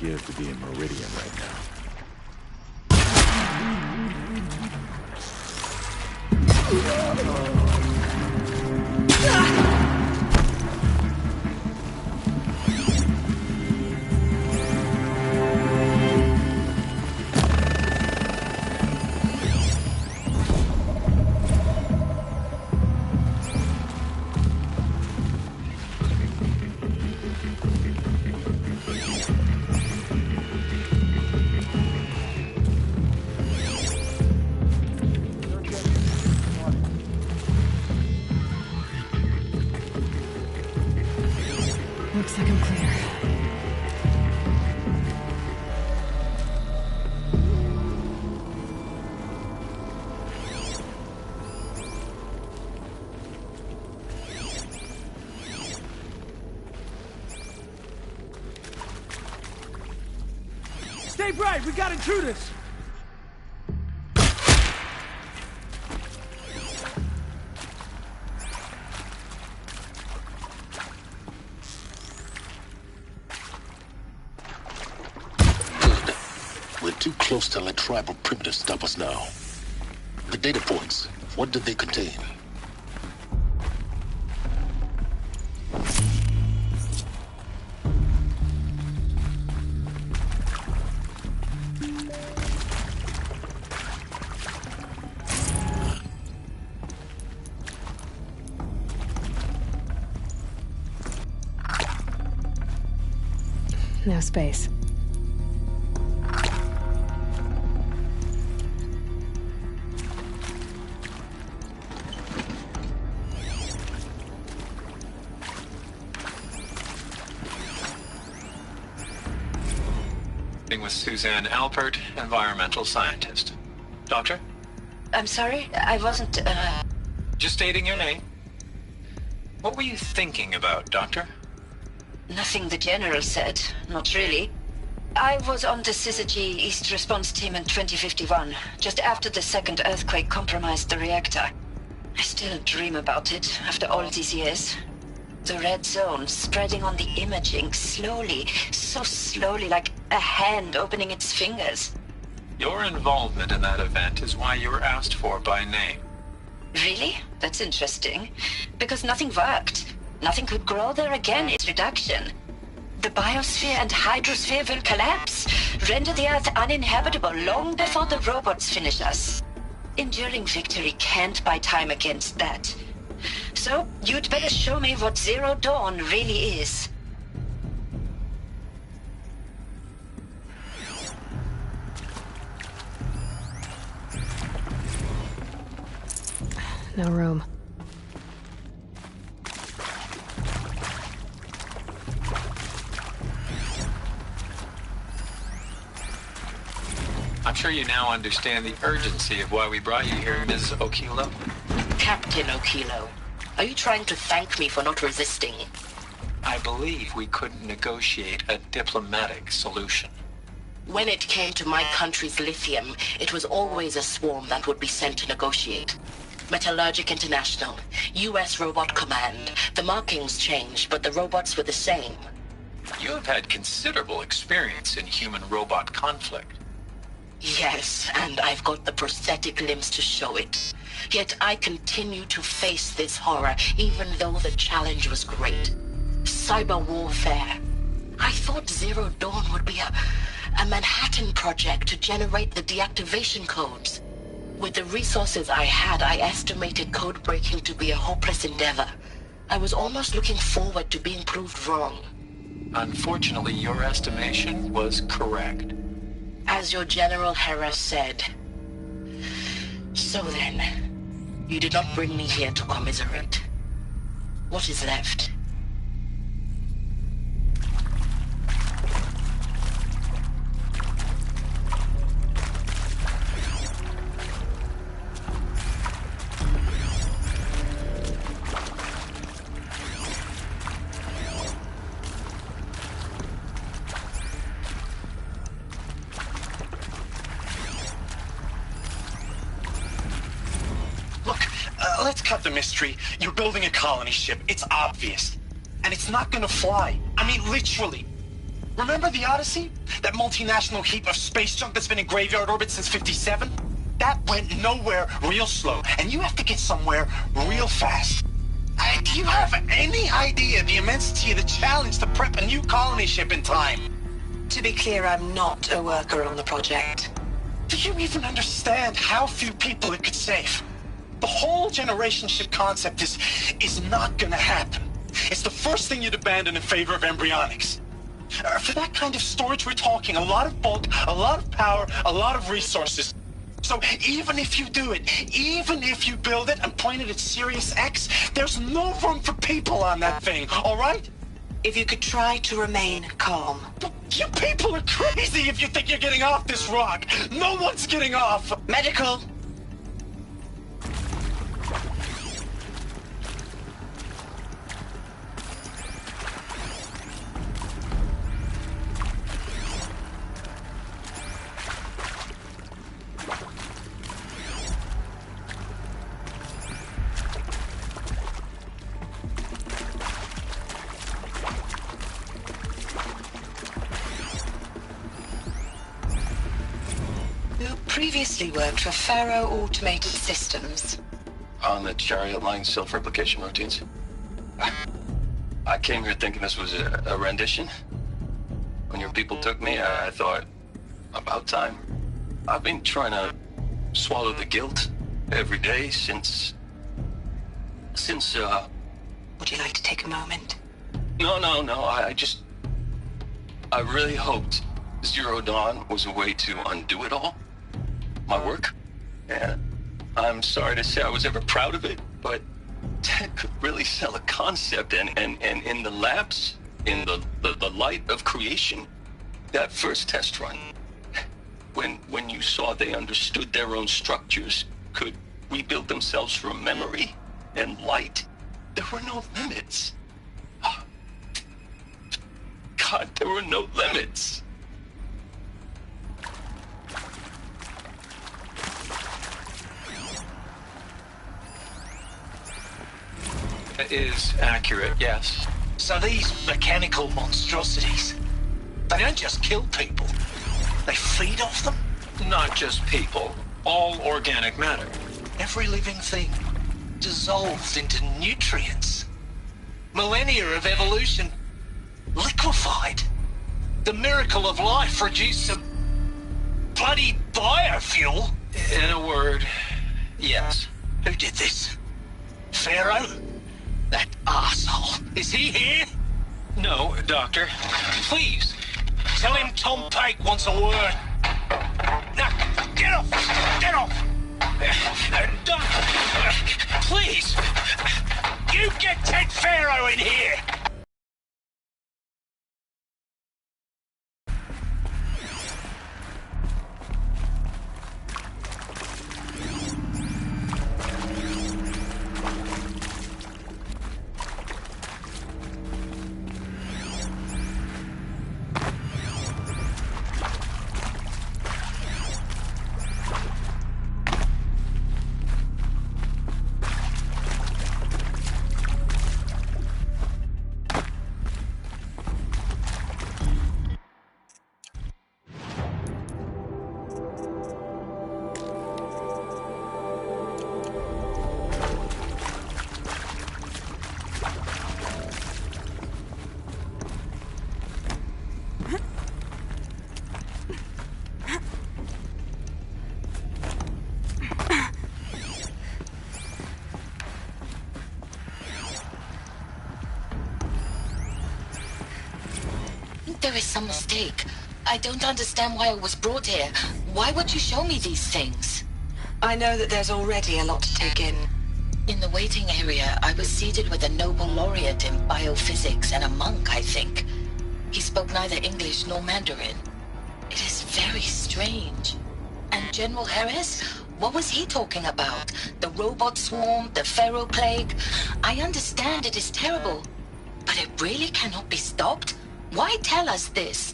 give to be in Meridian right now. Looks like I'm clear. Stay bright, we got intruders! Too close to let tribal primitives stop us now. The data points, what did they contain? No space. With Suzanne Alpert, environmental scientist. Doctor? I'm sorry, I wasn't, Just stating your name. What were you thinking about, Doctor? Nothing the General said, not really. I was on the Syzygy East Response Team in 2051, just after the second earthquake compromised the reactor. I still dream about it, after all these years. The red zone spreading on the imaging, slowly, so slowly, like a hand opening its fingers. Your involvement in that event is why you were asked for by name. Really? That's interesting. Because nothing worked. Nothing could grow there again, its reduction. The biosphere and hydrosphere will collapse, render the Earth uninhabitable long before the robots finish us. Enduring victory can't buy time against that. So, you'd better show me what Zero Dawn really is. No room. I'm sure you now understand the urgency of why we brought you here, Ms. Okilo. Captain Okilo, are you trying to thank me for not resisting? I believe we couldn't negotiate a diplomatic solution. When it came to my country's lithium, it was always a swarm that would be sent to negotiate. Metallurgic International, US Robot Command. The markings changed, but the robots were the same. You have had considerable experience in human-robot conflict. Yes, and I've got the prosthetic limbs to show it. Yet I continue to face this horror, even though the challenge was great. Cyber warfare. I thought Zero Dawn would be a Manhattan project to generate the deactivation codes. With the resources I had, I estimated code breaking to be a hopeless endeavor. I was almost looking forward to being proved wrong. Unfortunately, your estimation was correct. As your General Hera said. So then, you did not bring me here to commiserate. What is left? Let's cut the mystery. You're building a colony ship. It's obvious. And it's not gonna fly. I mean, literally. Remember the Odyssey? That multinational heap of space junk that's been in graveyard orbit since 57? That went nowhere real slow, and you have to get somewhere real fast. Do you have any idea the immensity of the challenge to prep a new colony ship in time? To be clear, I'm not a worker on the project. Do you even understand how few people it could save? The whole generation ship concept is not gonna happen. It's the first thing you'd abandon in favor of embryonics. For that kind of storage, we're talking a lot of bulk, a lot of power, a lot of resources. So even if you do it, even if you build it and point it at Sirius X, there's no room for people on that thing, all right? If you could try to remain calm. You people are crazy if you think you're getting off this rock. No one's getting off. Medical! Previously worked for Faro Automated Systems. On the Chariot Line self-replication routines. I came here thinking this was a rendition. When your people took me, I thought, about time. I've been trying to swallow the guilt every day since... Would you like to take a moment? No, I really hoped Zero Dawn was a way to undo it all. My work. And I'm sorry to say I was ever proud of it, but Ted could really sell a concept, and in the labs, in the light of creation, that first test run, when you saw they understood their own structures, could rebuild themselves from memory and light, there were no limits. God, there were no limits. That is accurate, yes. So these mechanical monstrosities, they don't just kill people. They feed off them. Not just people, all organic matter. Every living thing dissolves into nutrients. Millennia of evolution liquefied. The miracle of life reduced to bloody biofuel. In a word, yes. Who did this? Pharaoh? That arsehole. Is he here? No, Doctor. Please. Tell him Tom Pake wants a word. Now, get off! Get off! Doctor, please! You get Ted Pharaoh in here! There is some mistake. I don't understand why I was brought here. Why would you show me these things? I know that there's already a lot to take in. In the waiting area, I was seated with a Nobel laureate in biophysics and a monk, I think. He spoke neither English nor Mandarin. It is very strange. And General Harris? What was he talking about? The robot swarm, the Pharaoh plague? I understand it is terrible, but it really cannot be stopped? Why tell us this?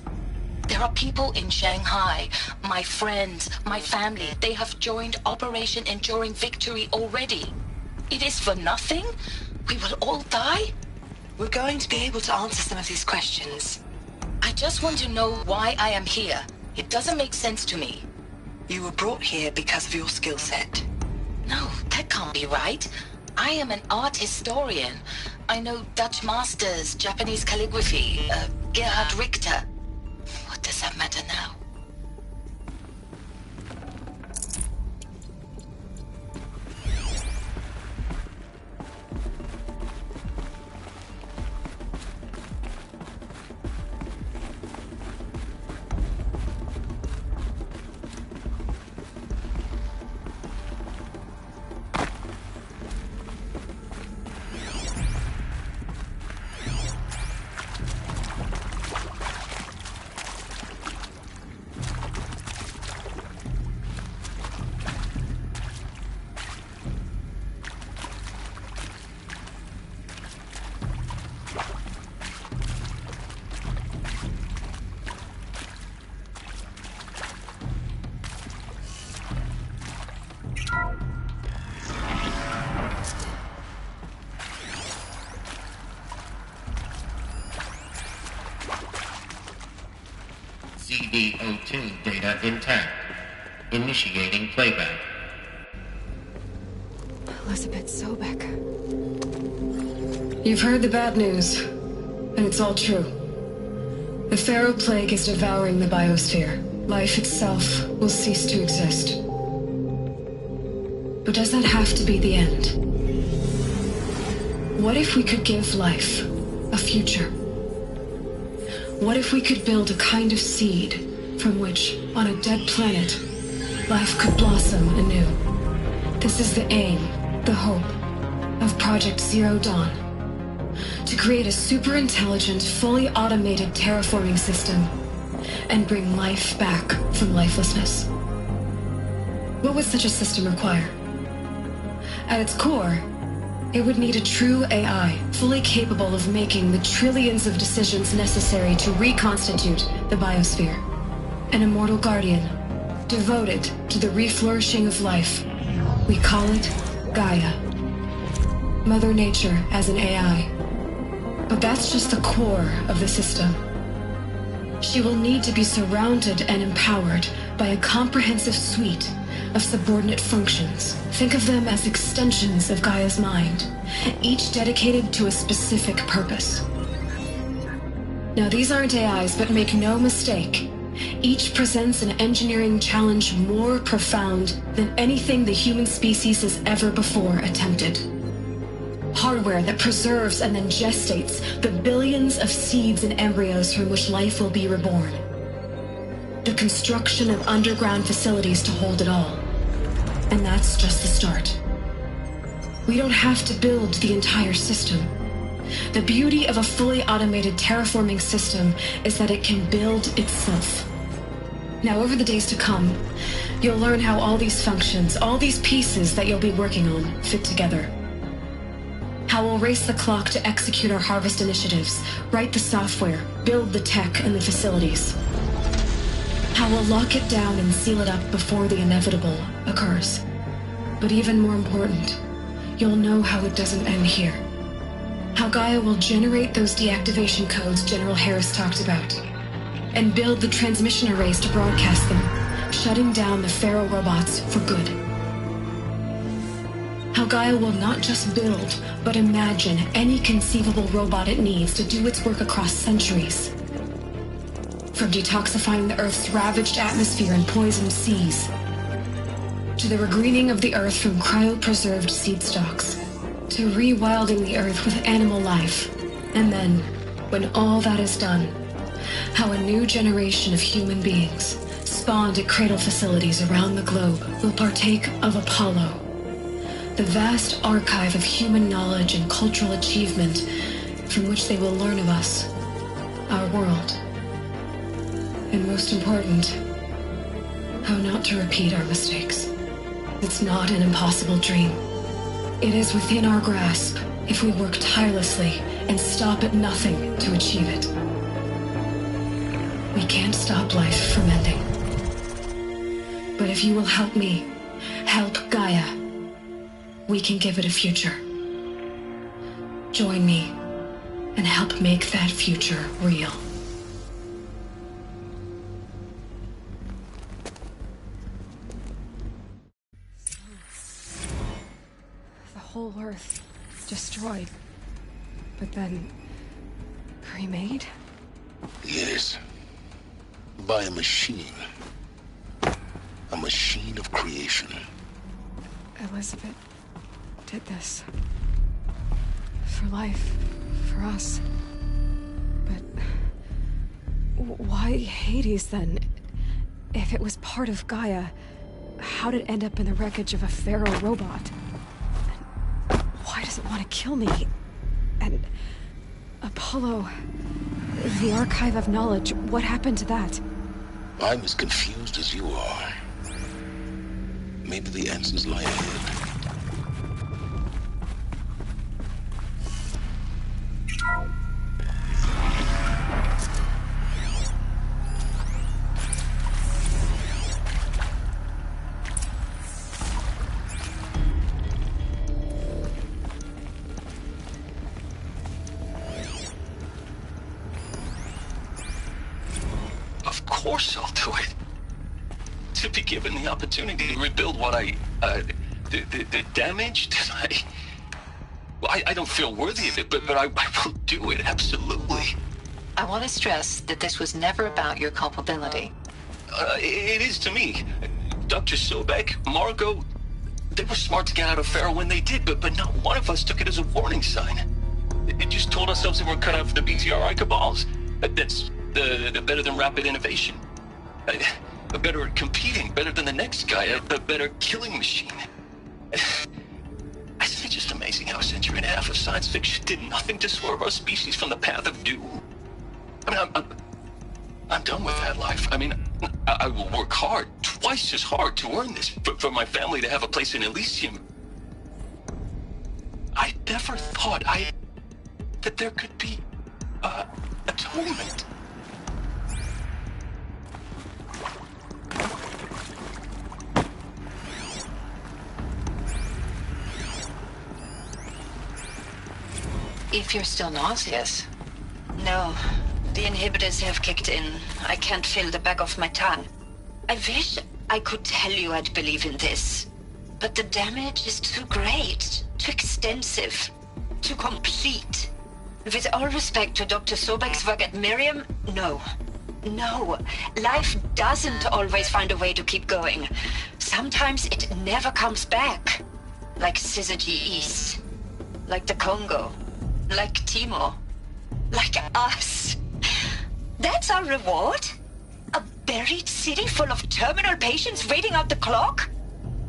There are people in Shanghai, my friends, my family. They have joined Operation Enduring Victory already. It is for nothing? We will all die? We're going to be able to answer some of these questions. I just want to know why I am here. It doesn't make sense to me. You were brought here because of your skill set. No, that can't be right. I am an art historian. I know Dutch masters, Japanese calligraphy, Gerhard Richter. What does that matter now? CD02 data intact. Initiating playback. Elizabeth Sobek. You've heard the bad news, and it's all true. The Pharaoh Plague is devouring the biosphere. Life itself will cease to exist. But does that have to be the end? What if we could give life a future? What if we could build a kind of seed from which, on a dead planet, life could blossom anew? This is the aim, the hope, of Project Zero Dawn. To create a super-intelligent, fully automated terraforming system and bring life back from lifelessness. What would such a system require? At its core, it would need a true AI, fully capable of making the trillions of decisions necessary to reconstitute the biosphere. An immortal guardian, devoted to the reflourishing of life. We call it Gaia. Mother Nature as an AI. But that's just the core of the system. She will need to be surrounded and empowered by a comprehensive suite of subordinate functions. Think of them as extensions of Gaia's mind, each dedicated to a specific purpose. Now, these aren't AIs, but make no mistake, each presents an engineering challenge more profound than anything the human species has ever before attempted. Hardware that preserves and then gestates the billions of seeds and embryos from which life will be reborn. The construction of underground facilities to hold it all. And that's just the start. We don't have to build the entire system. The beauty of a fully automated terraforming system is that it can build itself. Now, over the days to come, you'll learn how all these functions, all these pieces that you'll be working on, fit together. How we'll race the clock to execute our harvest initiatives, write the software, build the tech and the facilities. How we'll lock it down and seal it up before the inevitable occurs. But even more important, you'll know how it doesn't end here. How Gaia will generate those deactivation codes General Harris talked about, and build the transmission arrays to broadcast them, shutting down the Pharaoh robots for good. How Gaia will not just build, but imagine any conceivable robot it needs to do its work across centuries. From detoxifying the Earth's ravaged atmosphere and poisoned seas, to the regreening of the Earth from cryopreserved seed stalks, to rewilding the Earth with animal life. And then, when all that is done, how a new generation of human beings, spawned at cradle facilities around the globe, will partake of Apollo, the vast archive of human knowledge and cultural achievement from which they will learn of us, our world. And most important, how not to repeat our mistakes. It's not an impossible dream. It is within our grasp if we work tirelessly and stop at nothing to achieve it. We can't stop life from ending. But if you will help me, help Gaia, we can give it a future. Join me and help make that future real. whole Earth destroyed, but then remade? Yes. By a machine. A machine of creation. Elizabeth did this. For life. For us. But why Hades then? If it was part of Gaia, how did it end up in the wreckage of a Pharaoh robot? And why does it want to kill me? And Apollo, the Archive of Knowledge, what happened to that? I'm as confused as you are. Maybe the answers lie ahead. Of course I'll do it. To be given the opportunity to rebuild what the damage that I don't feel worthy of it, but I will do it, absolutely. I want to stress that this was never about your culpability. It is to me. Dr. Sobek, Margot, they were smart to get out of Pharaoh when they did, but not one of us took it as a warning sign. It just told ourselves that we're cut out for the BTRI cabals. That's the better than rapid innovation. Better at competing, better than the next guy, a better killing machine. Isn't it just amazing how a century and a half of science fiction did nothing to swerve our species from the path of doom? I mean, I'm done with that life. I mean, I will work hard, twice as hard to earn this, for my family to have a place in Elysium. I never thought that there could be atonement. If you're still nauseous. No. The inhibitors have kicked in. I can't feel the back of my tongue. I wish I could tell you I'd believe in this. But the damage is too great, too extensive, too complete. With all respect to Dr. Sobek's work at Miriam, no. No. Life doesn't always find a way to keep going. Sometimes it never comes back. Like Syzygy East. Like the Congo. Like Timo. Like us. That's our reward? A buried city full of terminal patients waiting out the clock?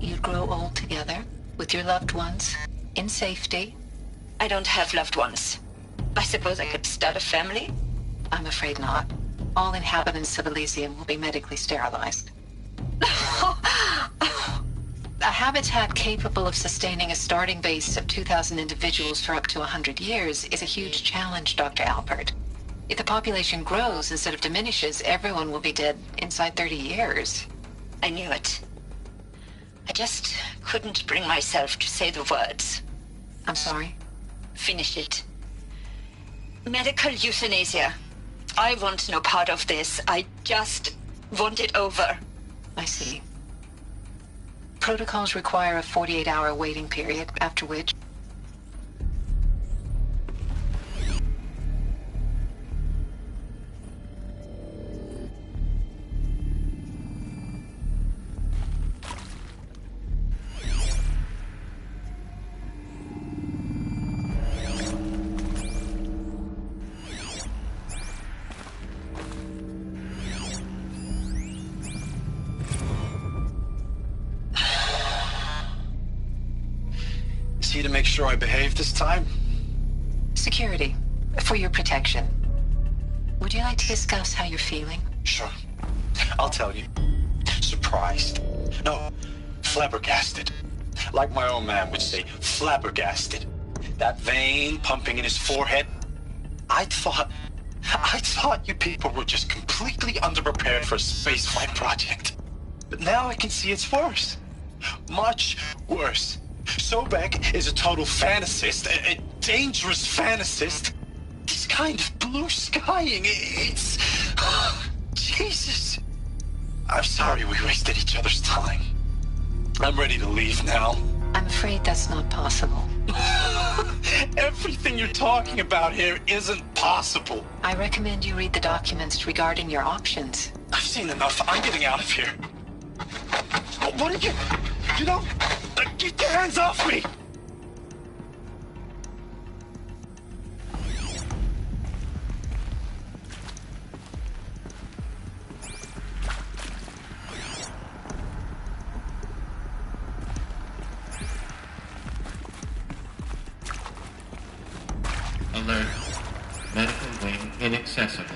You'd grow old together, with your loved ones, in safety. I don't have loved ones. I suppose I could start a family? I'm afraid not. All inhabitants of Elysium will be medically sterilized. A habitat capable of sustaining a starting base of 2,000 individuals for up to 100 years is a huge challenge, Dr. Alpert. If the population grows instead of diminishes, everyone will be dead inside 30 years. I knew it. I just couldn't bring myself to say the words. I'm sorry? Finish it. Medical euthanasia. I want no part of this. I just want it over. I see. Protocols require a 48-hour waiting period, after which... To make sure I behave this time? Security. For your protection. Would you like to discuss how you're feeling? Sure. I'll tell you. Surprised. No, flabbergasted. Like my old man would say, flabbergasted. That vein pumping in his forehead. I thought you people were just completely underprepared for a spaceflight project. But now I can see it's worse. Much worse. Sobek is a total fantasist, a dangerous fantasist. This kind of blue skying, it's... Jesus. I'm sorry we wasted each other's time. I'm ready to leave now. I'm afraid that's not possible. Everything you're talking about here isn't possible. I recommend you read the documents regarding your options. I've seen enough. I'm getting out of here. What are you... You know... Get your hands off me! Alert. Medical wing inaccessible.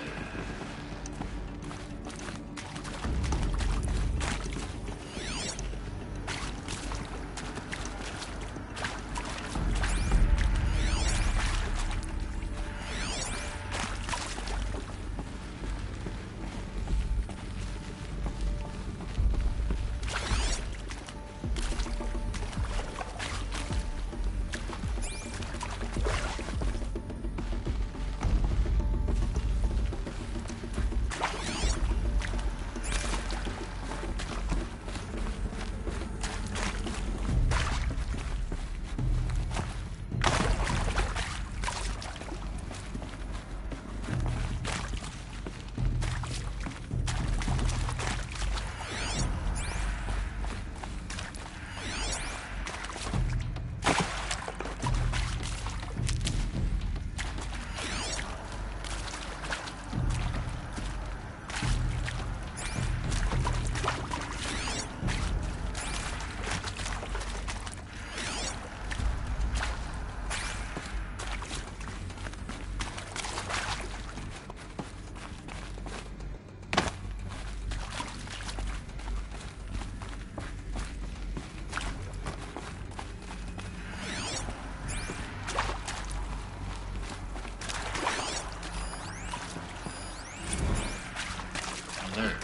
Alert.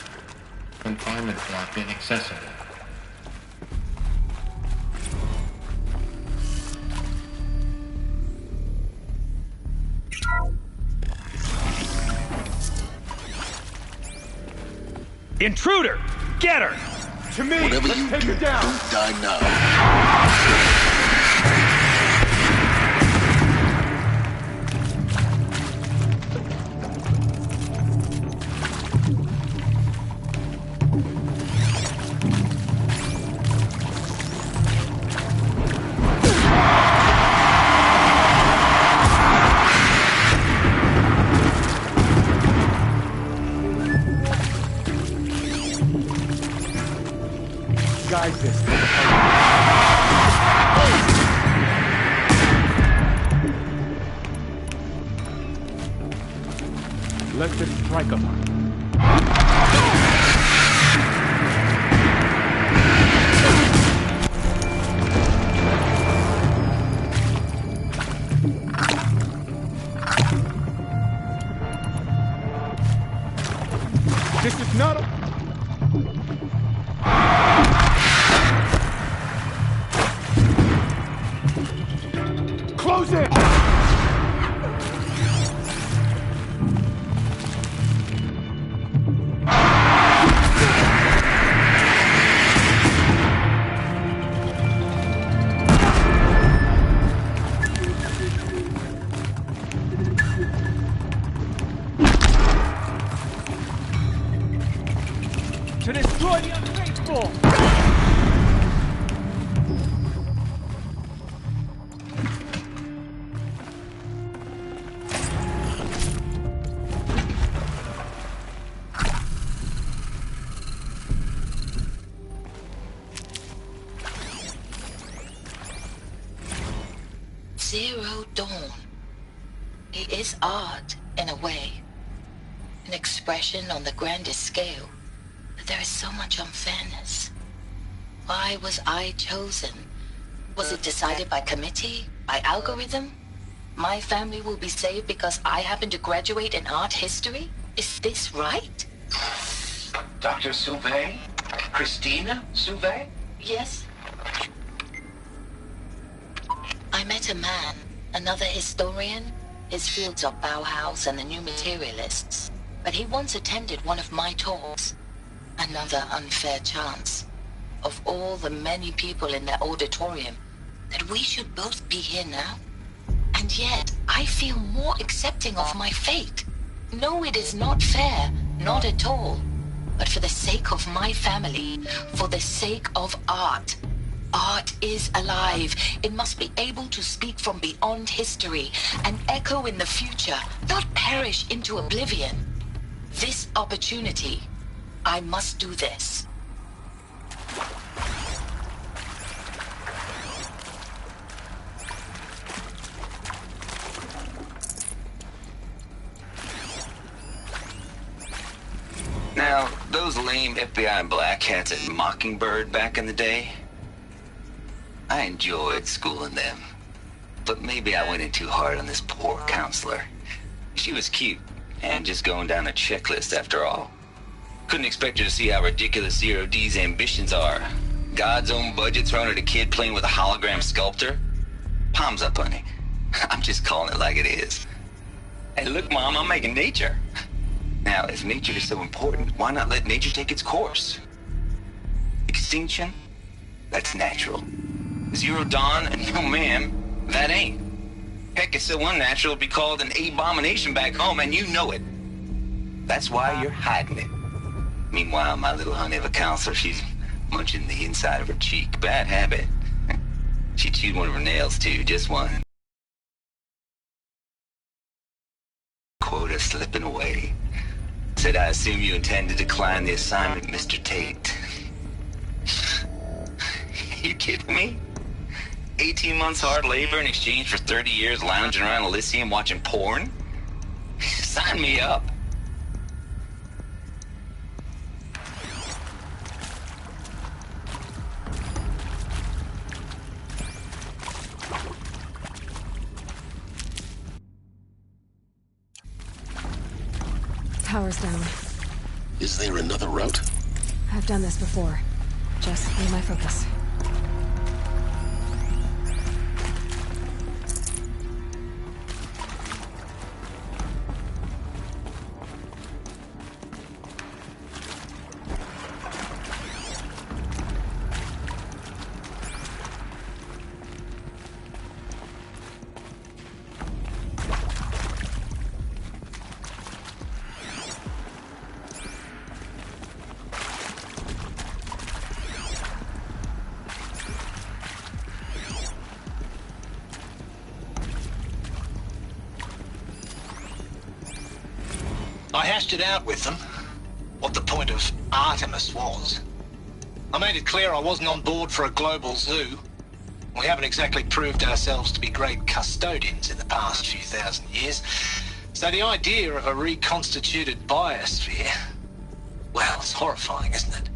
Confinement block inaccessible. Intruder! Get her! To me! Whatever Let's you take do, her down! don't die now. Guide this. Let them strike upon. This is not a... Close it! To destroy the unfaithful! Zero Dawn. It is art, in a way. An expression on the grandest scale. But there is so much unfairness. Why was I chosen? Was it decided by committee? By algorithm? My family will be saved because I happen to graduate in art history? Is this right? Dr. Sauvé? Christina Sauvé? Yes. I met a man, another historian. His fields are Bauhaus and the New Materialists. But he once attended one of my talks. Another unfair chance. Of all the many people in that auditorium, that we should both be here now. And yet, I feel more accepting of my fate. No, it is not fair, not at all. But for the sake of my family, for the sake of art. Art is alive. It must be able to speak from beyond history and echo in the future, not perish into oblivion. This opportunity, I must do this. Now, those lame FBI black hats at Mockingbird back in the day, I enjoyed schooling them. But maybe I went in too hard on this poor counselor. She was cute, and just going down a checklist after all. Couldn't expect her to see how ridiculous Zero D's ambitions are. God's own budget thrown at a kid playing with a hologram sculptor? Palms up, honey. I'm just calling it like it is. Hey, look, Mom, I'm making nature. Now, if nature is so important, why not let nature take its course? Extinction? That's natural. Zero Dawn? No, ma'am, that ain't. Heck, it's so unnatural it'd be called an abomination back home, and you know it. That's why you're hiding it. Meanwhile, my little honey of a counselor, she's munching the inside of her cheek. Bad habit. She chewed one of her nails, too, just one. Quota slipping away. Said, I assume you intend to decline the assignment, Mr. Tate. You kidding me? 18 months hard labor in exchange for 30 years lounging around Elysium watching porn? Sign me up. Power's down. Is there another route? I've done this before. Just be my focus. I hashed it out with them, what the point of Artemis was. I made it clear I wasn't on board for a global zoo. We haven't exactly proved ourselves to be great custodians in the past few thousand years. So the idea of a reconstituted biosphere, well, it's horrifying, isn't it?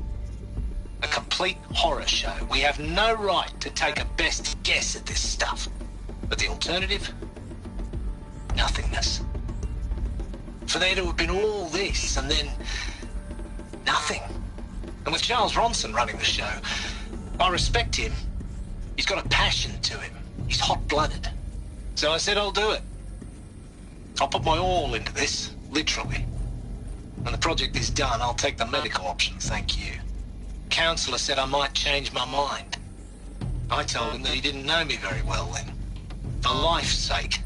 A complete horror show. We have no right to take a best guess at this stuff. But the alternative? Nothingness. For there to have been all this, and then nothing. And with Charles Ronson running the show, I respect him. He's got a passion to him. He's hot-blooded. So I said I'll do it. I'll put my all into this, literally. When the project is done, I'll take the medical option, thank you. Counselor said I might change my mind. I told him that he didn't know me very well then. For life's sake,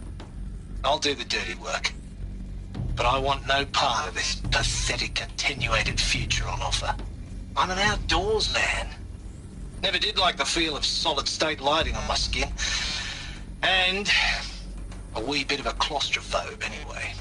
I'll do the dirty work. But I want no part of this pathetic, attenuated future on offer. I'm an outdoors man. Never did like the feel of solid-state lighting on my skin. And a wee bit of a claustrophobe, anyway.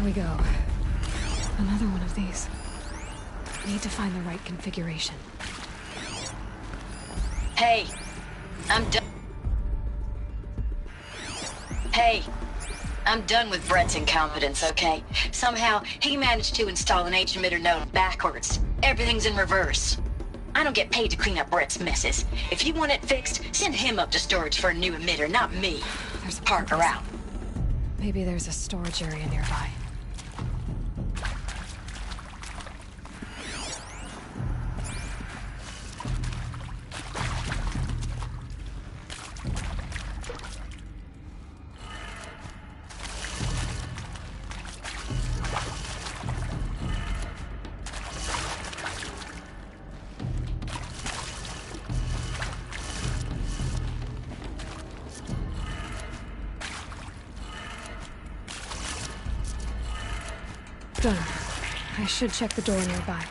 we go. Another one of these. Need to find the right configuration. Hey, I'm done. Hey, I'm done with Brett's incompetence, okay? Somehow, he managed to install an H-emitter node backwards. Everything's in reverse. I don't get paid to clean up Brett's messes. If you want it fixed, send him up to storage for a new emitter, not me. There's Parker out. Maybe there's a storage area nearby. Done. I should check the door nearby.